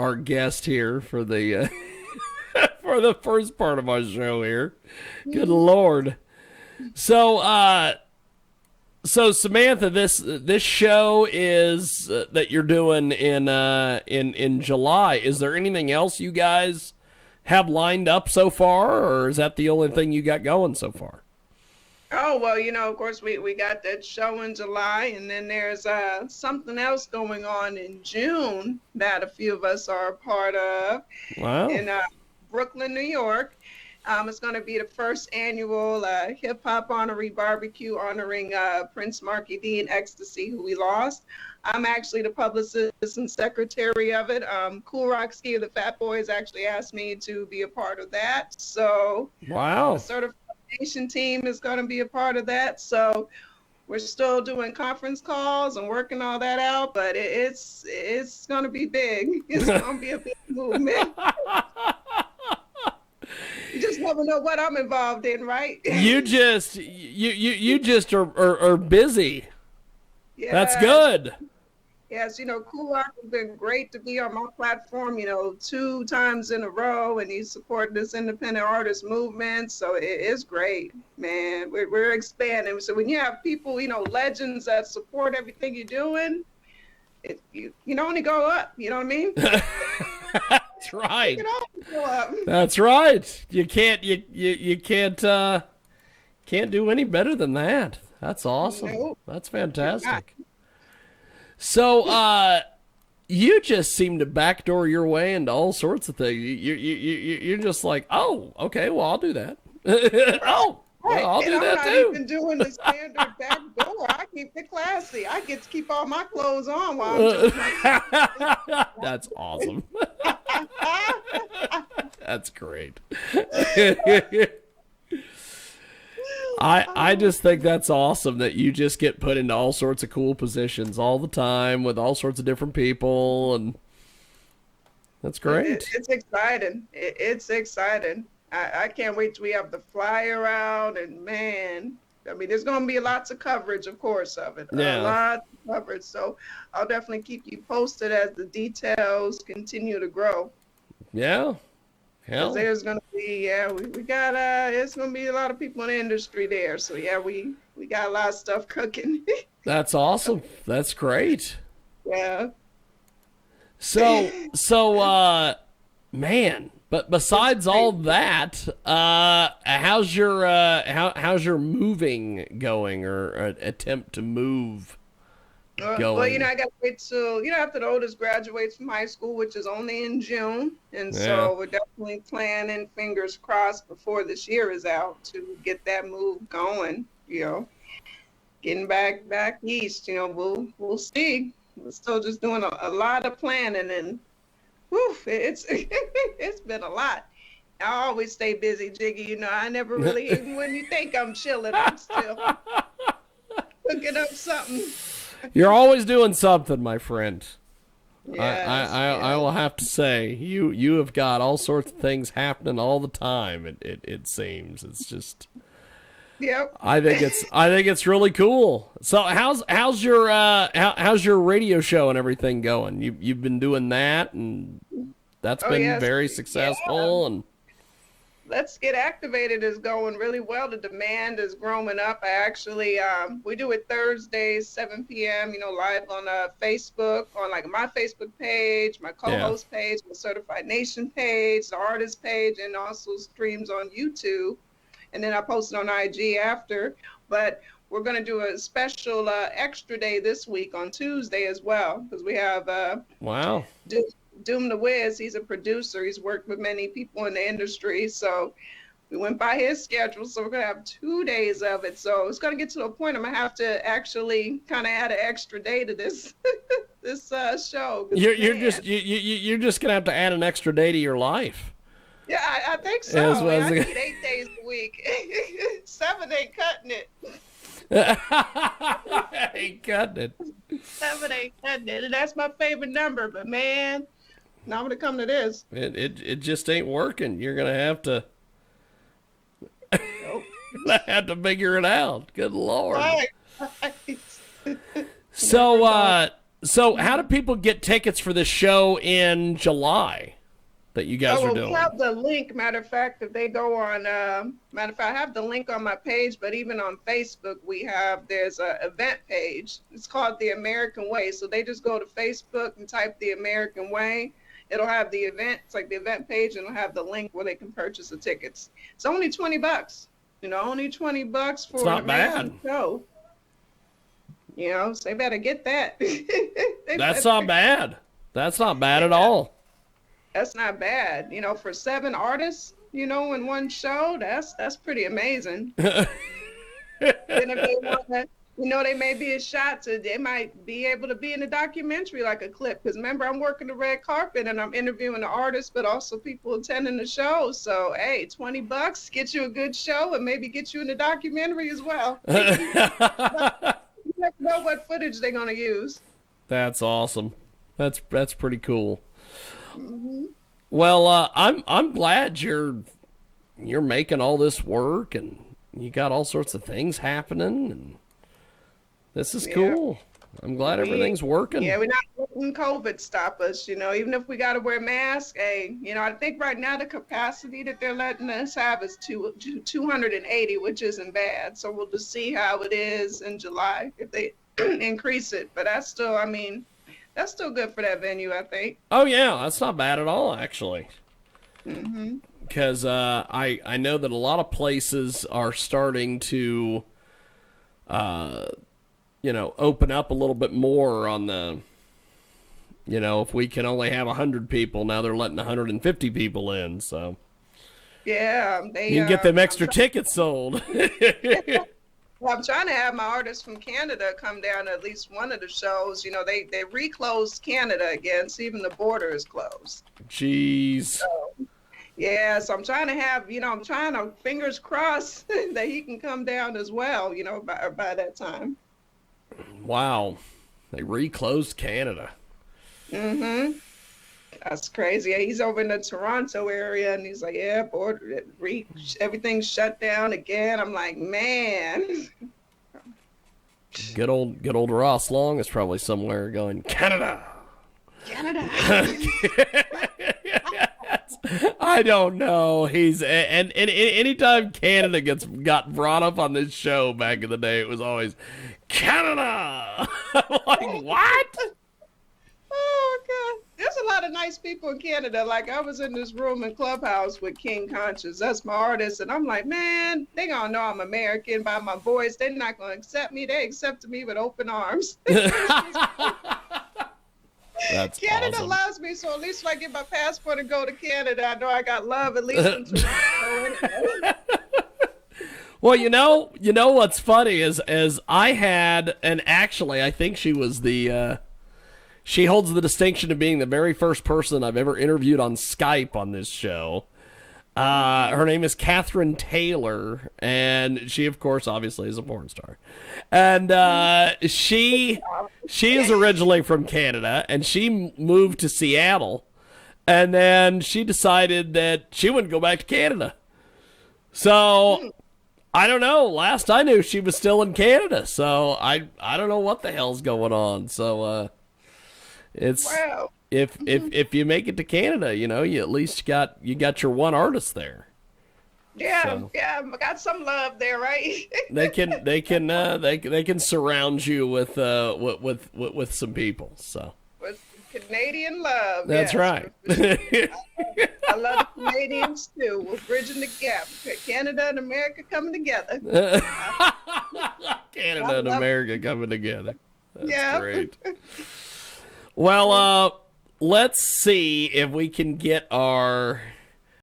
our guest here for the for the first part of our show here. Good Lord. So Samantha, this show is that you're doing in July. Is there anything else you guys have lined up so far, or is that the only thing you got going so far? Oh, well, of course, we got that show in July, and then there's something else going on in June that a few of us are a part of. Wow. In Brooklyn, New York. It's going to be the first annual hip hop honorary barbecue honoring Prince Marky D and Ecstasy, who we lost. I'm actually the publicist and secretary of it. Cool Rock Ski of the Fat Boys actually asked me to be a part of that. So wow. The certification team is going to be a part of that. So we're still doing conference calls and working all that out, but it's going to be big. It's going to be a big movement. You just never know what I'm involved in, right? you just are busy. Yeah. That's good. Yes, Cool Rock has been great to be on my platform, 2 times in a row, and he's supporting this independent artist movement. So it is great, man. We're expanding. So when you have people, legends that support everything you're doing, you can only go up. You know what I mean? That's right. That's right. You can't do any better than that. That's awesome. Nope. That's fantastic. So you just seem to backdoor your way into all sorts of things. You're just like, oh, okay, well, I'll do that. Oh, well, I'll do that too. I'm not even doing the standard backdoor. I keep it classy. I get to keep all my clothes on while I'm doing my That's awesome. That's great. I just think that's awesome that you just get put into all sorts of cool positions all the time with all sorts of different people, and that's great. It's exciting. It's exciting. I can't wait till we have the flyer out, and man, I mean, there's going to be lots of coverage, of course, of it. Yeah. Lots of coverage. So I'll definitely keep you posted as the details continue to grow. Yeah. Hell. There's going to be, we got, it's going to be a lot of people in the industry there. So yeah, we got a lot of stuff cooking. That's awesome. That's great. Yeah. So, man, but besides all that, how's your moving going, or attempt to move going? Well, I got to wait till, after the oldest graduates from high school, which is only in June. And so we're definitely planning, fingers crossed, before this year is out to get that move going, getting back east, we'll see. We're still just doing a lot of planning, and it's it's been a lot. I always stay busy, Jiggy. I never really, even when you think I'm chilling, I'm still cooking up something. You're always doing something, my friend. Yes, I will have to say, you have got all sorts of things happening all the time. It seems it's just. Yep. I think it's really cool. So how's your radio show and everything going? You've been doing that, and that's been very successful. And Let's Get Activated is going really well. The demand is growing up. I actually we do it Thursdays 7 p.m. Live on Facebook, on like my Facebook page, my co-host page, my Certified Nation page, the artist page, and also streams on YouTube. And then I post it on IG after. But we're going to do a special extra day this week on Tuesday as well, because we have wow. Doom the Wiz. He's a producer. He's worked with many people in the industry. So we went by his schedule. So we're going to have 2 days of it. So it's going to get to a point I'm going to have to actually kind of add an extra day to this this show. You're just going to have to add an extra day to your life. Yeah, I think so. I need 8 days a week. 7 ain't cutting it. Ain't cutting it. 7 ain't cutting it. And that's my favorite number. But man, now when it come to this, it just ain't working. You're gonna have to have to figure it out. Good Lord. Right. So So how do people get tickets for this show in July that you guys are doing? We have the link. Matter of fact, if they go on, matter of fact, I have the link on my page, but even on Facebook, there's a event page. It's called The American Way. So they just go to Facebook and type The American Way. It'll have the event. It's like the event page, and it'll have the link where they can purchase the tickets. It's only $20. Only $20 for an amazing show. So they better get that. That's not bad. That's not bad at all. That's not bad. For 7 artists, in one show, that's pretty amazing. Then if they want to, they may be a shot to, they might be able to be in a documentary, like a clip. Because remember, I'm working the red carpet and I'm interviewing the artists, but also people attending the show. So, hey, $20, get you a good show and maybe get you in a documentary as well. You never know what footage they're going to use. That's awesome. That's pretty cool. Mm-hmm. Well, I'm glad you're making all this work and you got all sorts of things happening, and this is cool. I'm glad everything's working. Yeah, we're not letting COVID stop us. Even if we got to wear masks. Hey, I think right now the capacity that they're letting us have is 280, which isn't bad. So we'll just see how it is in July if they increase it. But that's still good for that venue, I think. Oh yeah, that's not bad at all, actually. Mm-hmm. Because I know that a lot of places are starting to, open up a little bit more on the, if we can only have 100 people, now they're letting 150 people in. So yeah, you can get them extra tickets sold. Well, I'm trying to have my artists from Canada come down to at least one of the shows. They reclosed Canada again, so even the border is closed. Jeez. So, yeah, so I'm trying to have, fingers crossed that he can come down as well, by that time. Wow. They reclosed Canada. Mm-hmm. That's crazy. Yeah, he's over in the Toronto area, and he's like, yeah, border, everything's shut down again. I'm like, man. Good old Ross Long is probably somewhere going, Canada. I don't know. He's and anytime Canada got brought up on this show back in the day, it was always Canada. I'm like, what? Oh God, there's a lot of nice people in Canada. Like I was in this room in Clubhouse with King Conscious. That's my artist, and I'm like, man, they gonna know I'm American by my voice. They're not gonna accept me. They accepted me with open arms. That's Canada awesome. loves me, so at least if I get my passport and go to Canada, I know I got love at least in Toronto. Well, you know what's funny is I had, and actually I think she was she holds the distinction of being the very first person I've ever interviewed on Skype on this show. Her name is Catherine Taylor, and she, of course, obviously is a porn star. And she is originally from Canada, and she moved to Seattle, and then she decided that she wouldn't go back to Canada. So I don't know. Last I knew, she was still in Canada, so I don't know what the hell's going on. So it's. Wow. If you make it to Canada, you at least got your one artist there. Yeah, so, yeah, I got some love there, right? they can surround you with some people. So with Canadian love. That's right. I love the Canadians too. We're bridging the gap. Canada and America coming together. Canada and America coming together. That's great. Well, let's see if we can get our